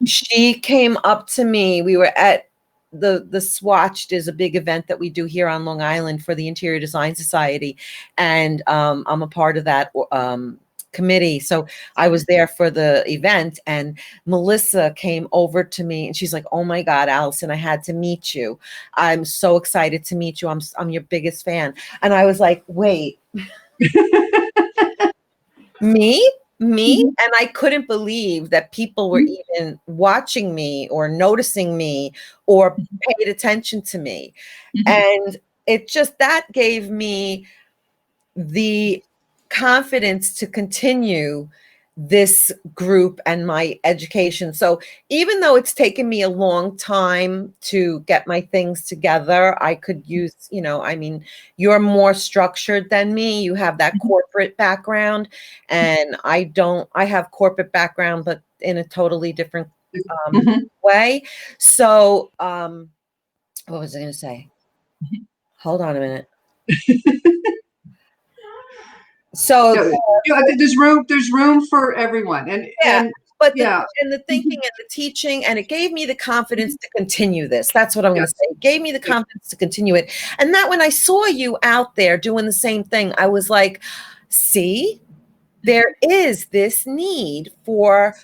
she came up to me. We were at the Swatched is a big event that we do here on Long Island for the Interior Design Society, and I'm a part of that committee. So I was there for the event, and Melissa came over to me and she's like, "Oh my God, Allison, I had to meet you. I'm so excited to meet you. I'm your biggest fan." And I was like, "Wait, me?" And I couldn't believe that people were even watching me or noticing me or paid attention to me. And it just that gave me the confidence to continue this group and my education. So even though it's taken me a long time to get my things together, I could use, I mean, you're more structured than me. You have that corporate background, and I have corporate background, but in a totally different way. So, what was I going to say? Hold on a minute. So Yeah, there's room for everyone, yeah, and but yeah. the thinking and the teaching, and it gave me the confidence to continue this. That's what I'm going to Yes. say. It gave me the confidence to continue it. And that when I saw you out there doing the same thing, I was like, see, there is this need for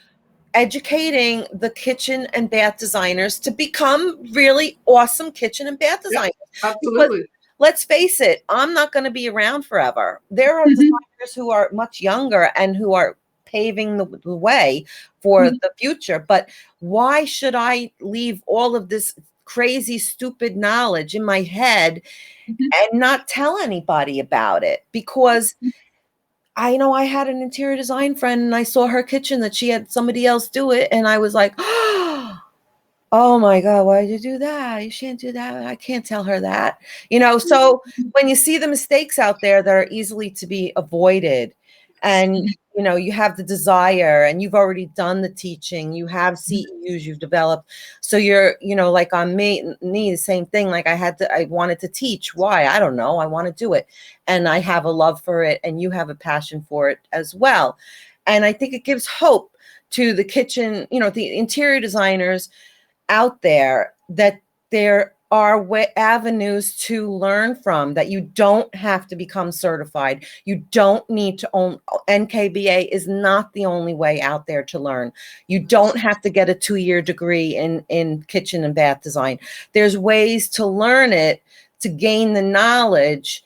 educating the kitchen and bath designers to become really awesome kitchen and bath Yeah, designers. Because absolutely. let's face it, I'm not going to be around forever. There are designers who are much younger and who are paving the way for the future. But why should I leave all of this crazy, stupid knowledge in my head and not tell anybody about it? Because I know I had an interior design friend and I saw her kitchen that she had somebody else do it. And I was like, oh my God, why did you do that? You shouldn't do that. I can't tell her that. So when you see the mistakes out there that are easily to be avoided, and you have the desire and you've already done the teaching, you have CEUs you've developed. So you're, like on me, the same thing. Like I wanted to teach. Why? I don't know. I want to do it. And I have a love for it, and you have a passion for it as well. And I think it gives hope to the kitchen, the interior designers out there, that there are avenues to learn from, that you don't have to become certified. You don't need to own. NKBA is not the only way out there to learn. You don't have to get a 2-year degree in kitchen and bath design. There's ways to learn it, to gain the knowledge,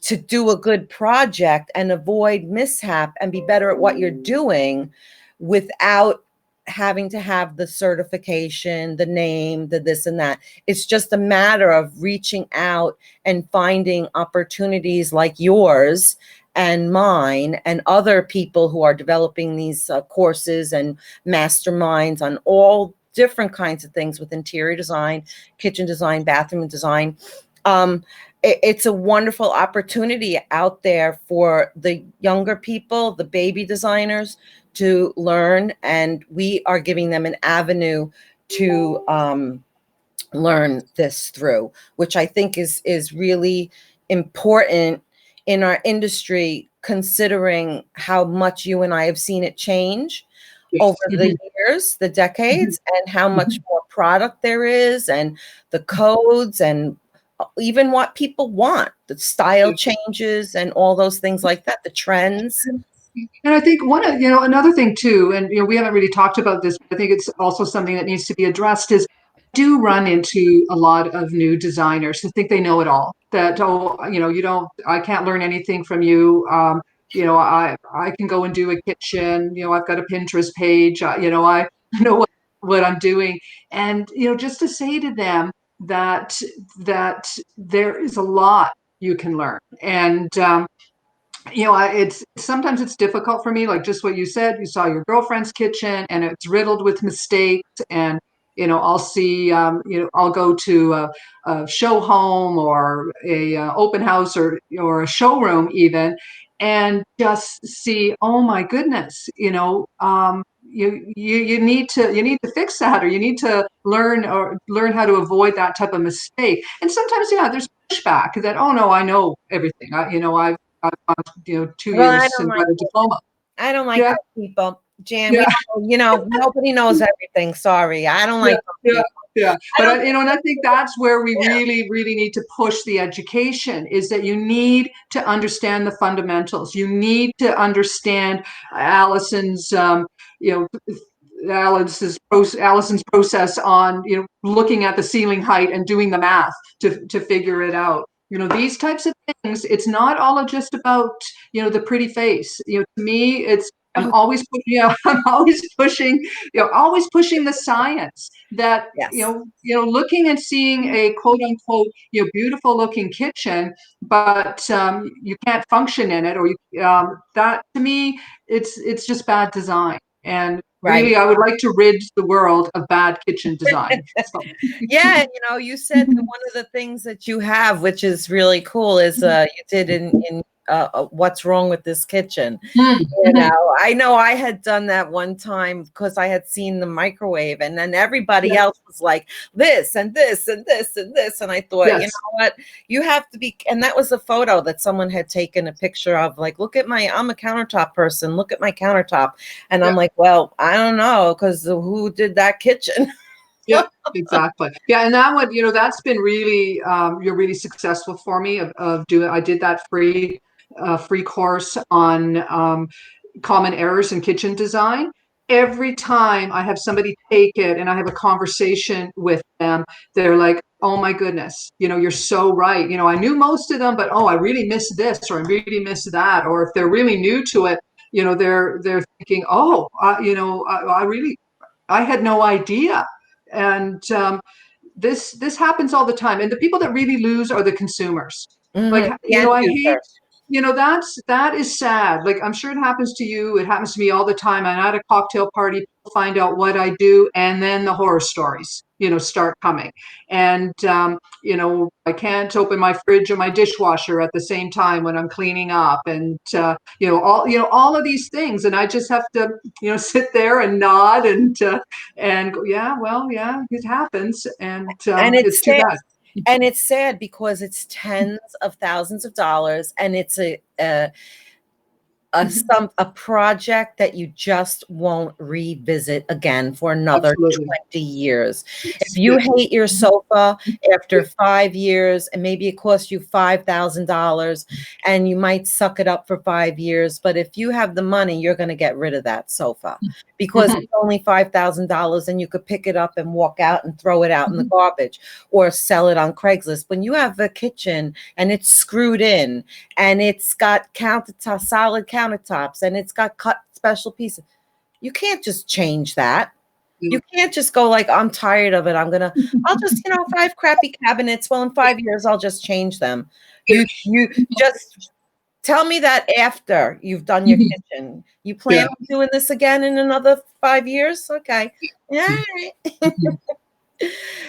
to do a good project and avoid mishap and be better at what you're doing without having to have the certification, the name, the this and that. It's just a matter of reaching out and finding opportunities like yours and mine and other people who are developing these courses and masterminds on all different kinds of things with interior design, kitchen design, bathroom design. It's a wonderful opportunity out there for the younger people, the baby designers, to learn, and we are giving them an avenue to learn this through, which I think is really important in our industry, considering how much you and I have seen it change Yes. over the years, the decades, and how much more product there is, and the codes, and even what people want, the style changes and all those things like that, the trends. And I think another thing too, and we haven't really talked about this, but I think it's also something that needs to be addressed is I do run into a lot of new designers who think they know it all. That, oh, I can't learn anything from you. I can go and do a kitchen. I've got a Pinterest page. I know what I'm doing, and just to say to them that there is a lot you can learn, and it's sometimes it's difficult for me, like just what you said. You saw your girlfriend's kitchen and it's riddled with mistakes, and I'll see, I'll go to a show home or a open house, or a showroom even, and just see, oh my goodness, you need to fix that, or you need to learn how to avoid that type of mistake. And sometimes, yeah, there's pushback that, oh no, I know everything. I've gone, 2 Well, I years don't and like got a diploma. I don't like Yeah, those people, Jan. yeah, Nobody knows everything. Sorry, I don't yeah, like those yeah, people. yeah. I But don't. and I think that's where we Yeah. really, really need to push the education, is that you need to understand the fundamentals. You need to understand Allison's, you know, Allison's process on, looking at the ceiling height and doing the math to figure it out. These types of things. It's not all just about the pretty face. To me, it's I'm Oh, always I'm always pushing the science, that yes. looking and seeing a quote unquote beautiful looking kitchen, but you can't function in it, or that, to me, it's just bad design. And Right. really, I would like to rid the world of bad kitchen design. So. Yeah, you said that one of the things that you have, which is really cool, is you did in what's wrong with this kitchen. You Mm-hmm. know I had done that one time because I had seen the microwave, and then everybody Yeah. else was like this and this and this and this. And I thought, you Yes. know what? You have to be, and that was a photo that someone had taken a picture of, like, look at I'm a countertop person, look at my countertop. And Yeah. I'm like, well, I don't know, because who did that kitchen? Yeah, exactly. Yeah, and that one, that's been really, you're really successful for me of doing. I did that free course on common errors in kitchen design. Every time I have somebody take it and I have a conversation with them, they're like, "Oh my goodness, you're so right. I knew most of them, but oh, I really missed this, or I really missed that." Or if they're really new to it, they're thinking, "Oh, I really, I had no idea." And this happens all the time. And the people that really lose are the consumers. Like, The end I hate, user. that is sad. Like, I'm sure it happens to you. It happens to me all the time. I'm at a cocktail party, people find out what I do, and then the horror stories, start coming. And I can't open my fridge or my dishwasher at the same time when I'm cleaning up, and all of these things. And I just have to, sit there and nod and go, yeah, well, yeah, it happens, and And it's it's too sad. bad. And it's sad because it's tens of thousands of dollars, and it's a project that you just won't revisit again for another Absolutely. 20 years. If Yes, you yes. hate your sofa after 5 years, and maybe it costs you $5,000, and you might suck it up for 5 years, but if you have the money, you're going to get rid of that sofa because Mhm. it's only $5,000, and you could pick it up and walk out and throw it out in the garbage or sell it on Craigslist. When you have a kitchen and it's screwed in, and it's got solid countertops, and it's got cut special pieces, you can't just change that. You can't just go like, I'm tired of it, I'll just, 5 crappy cabinets, well, in 5 years I'll just change them. You just tell me that after you've done your kitchen. You plan Yeah. on doing this again in another 5 years? Okay. Yeah. Mhm.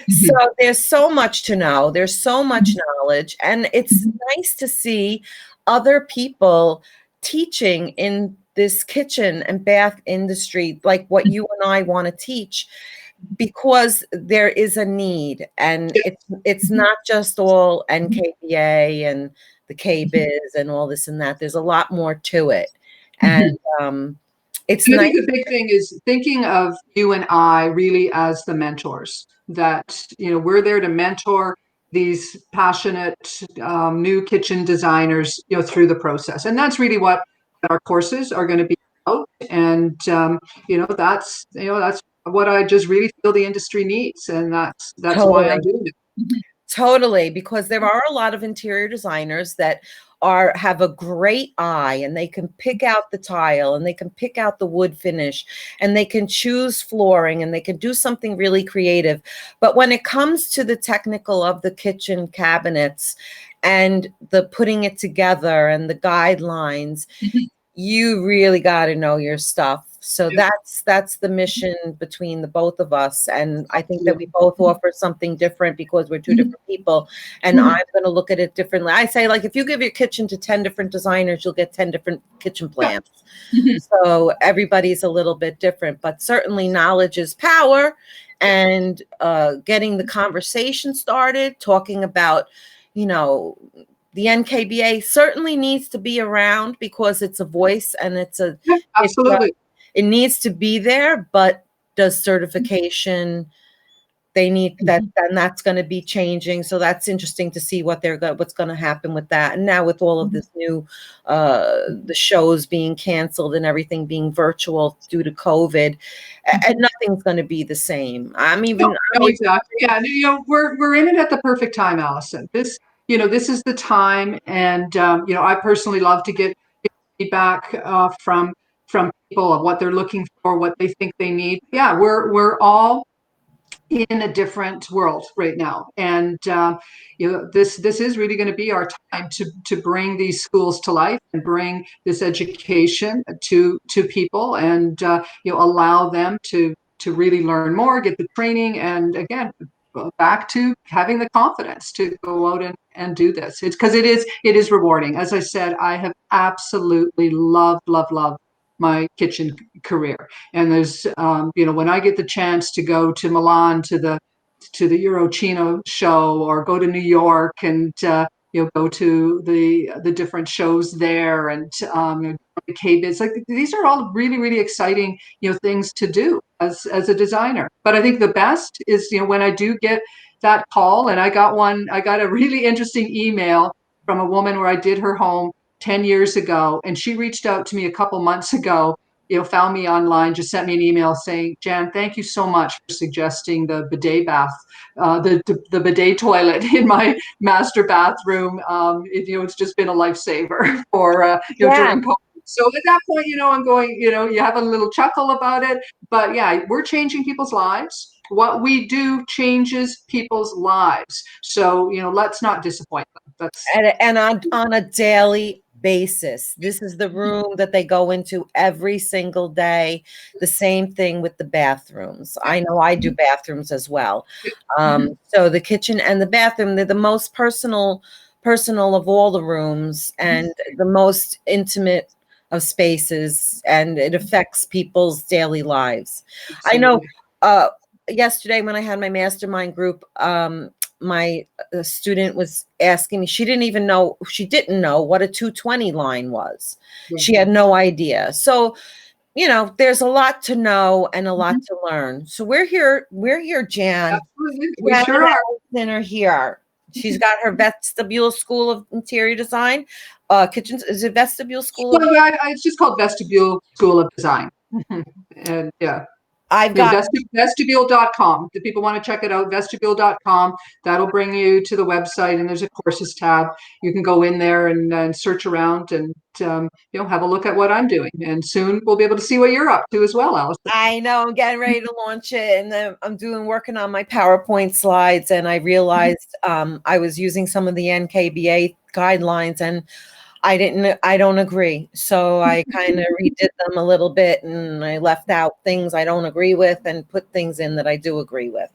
So Mhm. there's so much to know. There's so much Mhm. knowledge. And it's Mhm. nice to see other people teaching in this kitchen and bath industry, like what you and I want to teach, because there is a need. And Yeah. it's Mhm. not just all Mhm. NKBA and the KBiz and all this and that. There's a lot more to it. And Mhm. it's And I nice. think the big thing is thinking of you and I really as the mentors, that, we're there to mentor these passionate new kitchen designers, through the process. And that's really what our courses are going to be about. And, that's what I just really feel the industry needs. And that's why I'm Totally. doing it. Mhm. Totally, because there are a lot of interior designers that have a great eye, and they can pick out the tile, and they can pick out the wood finish, and they can choose flooring, and they can do something really creative. But when it comes to the technical of the kitchen cabinets and the putting it together and the guidelines, Mhm. you really got to know your stuff. So Yeah, that's the mission between the both of us. And I think that we absolutely. both offer something different because we're two Mhm. different people. And Mhm. I'm going to look at it differently. I say, like, if you give your kitchen to 10 different designers, you'll get 10 different kitchen Yeah. plans. Mhm. So everybody's a little bit different, but certainly knowledge is power. And getting the conversation started, talking about, you know, the NKBA certainly needs to be around because it's a voice, and Yeah, it's absolutely. it needs to be there. But does certification, they need that, Mhm. and that's going to be changing. So that's interesting to see what's going to happen with that. And now with all of Mhm. this new, the shows being canceled and everything being virtual due to COVID, and Mhm. nothing's going to be the same. No, I'm no, even exactly. Yeah, we're in it at the perfect time, Allison. This is the time, and I personally love to get feedback from people of what they're looking for, what they think they need. Yeah, we're all in a different world right now, and this is really going to be our time to bring these schools to life and bring this education to people, and allow them to really learn more, get the training, and again, back to having the confidence to go out and do this. It's because it is rewarding. As I said, I have absolutely loved my kitchen career. And there's, when I get the chance to go to Milan to the Eurocino show, or go to New York and go to the different shows there, and the K-Bids, like these are all really exciting things to do as a designer. But I think the best is when I do get that call. And I got a really interesting email from a woman where I did her home 10 years ago, and she reached out to me a couple months ago, found me online, just sent me an email saying, Jan, thank you so much for suggesting the bidet bath, the bidet toilet in my master bathroom. It's just been a lifesaver for, Yeah. during COVID. So at that point, I'm going, you have a little chuckle about it, but yeah, we're changing people's lives. What we do changes people's lives. So, let's not disappoint them. That's And on a daily basis. This is the room that they go into every single day. The same thing with the bathrooms. I know I do bathrooms as well. So the kitchen and the bathroom, they're the most personal of all the rooms, and the most intimate of spaces, and it affects people's daily lives. I know yesterday when I had my mastermind group, my student was asking me, she didn't know what a 220 line was. She had no idea. So, there's a lot to know and a lot to learn. So we're here, Jan. Absolutely. We Jan sure and are. Allison are here. She's got her Vestibule School of Interior Design. Kitchens, is it Vestibule School of? Well, it's just called Vestibule School of Design. And yeah. I've got vestibule.com. If people want to check it out, vestibule.com. That'll bring you to the website, and there's a courses tab. You can go in there and search around and have a look at what I'm doing. And soon we'll be able to see what you're up to as well, Alice. I know, I'm getting ready to launch it, and then I'm working on my PowerPoint slides, and I realized I was using some of the NKBA guidelines, and I don't agree. So I kind of redid them a little bit, and I left out things I don't agree with and put things in that I do agree with.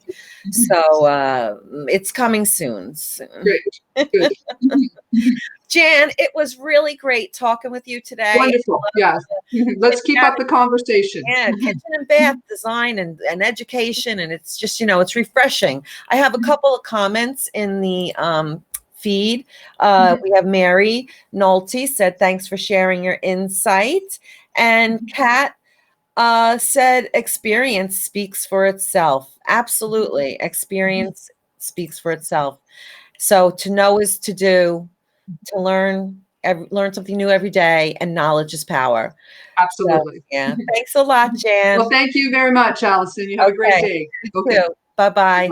So it's coming soon. Great. Good. Jan, it was really great talking with you today. Wonderful. Yes. Let's keep up the conversation. Yeah, kitchen and bath design and education. And it's just, it's refreshing. I have a couple of comments in the feed. We have Mary Nolte said, thanks for sharing your insight. And Kat said, experience speaks for itself. Absolutely. Experience speaks for itself. So to know is to do, to learn something new every day, and knowledge is power. Absolutely. So, yeah. Thanks a lot, Jan. Well, thank you very much, Allison. You have a great day. Okay. Bye-bye.